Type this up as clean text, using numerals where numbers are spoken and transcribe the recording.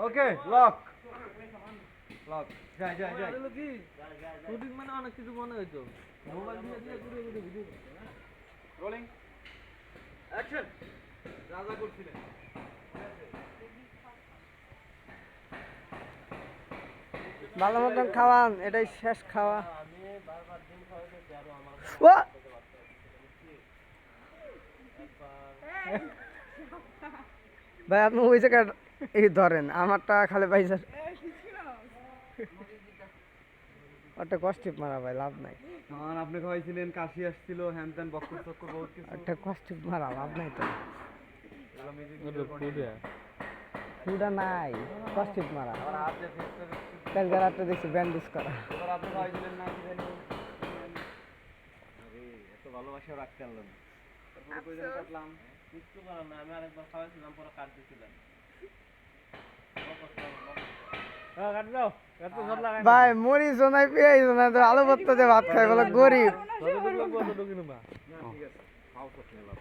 ওকে lock lock যাই যাই যাই কি শুটিং মানে অনেক কিছু মনে হইতো মোবাইল দিয়ে দিয়ে ঘুরে ঘুরে ভিডিও রোলিং অ্যাকশন রাজা করছিলেন ভালো মতন খাওয়ান, এটাই শেষ খাওয়া। আমি বারবার দিন খাওয়াইতেছি আর আমার ও ভাই আপনি ওই জায়গায় এই ধরেন আমারটা খালি পাইছে একটা কষ্ট মারা ভাই লাভ নাই। তখন আপনি খাওয়াইছিলেন কাশি আসছিল হ্যান ত্যান বক্কর চক্কর বহুত কিছু একটা কষ্ট মারা লাভ নাই তো। এগুলো মিউজিক ভিডিও করে পুরা নাই কষ্ট মারা। আর হাত দিয়ে ফেস করে কালকে রাত্রে দেখছি ব্যান্ডেজ করা। এবার আপনি খাওয়াইছিলেন না কি জানি আরে এত ভালোবাসা রাখতে পারলাম তারপরে কই জানি কাটলাম কিছু করার না আমি আরেকবার খাওয়াইছিলাম পরে কাট দিছিলাম কাট দাও এত সব লাগাই ভাই মরি জোনাই পেয়ে জোনাই তো আলু ভর্তা দিয়ে ভাত খাই বলে গরিব। ঢুকিনো বা না ঠিক আছে খাও তো খেলাম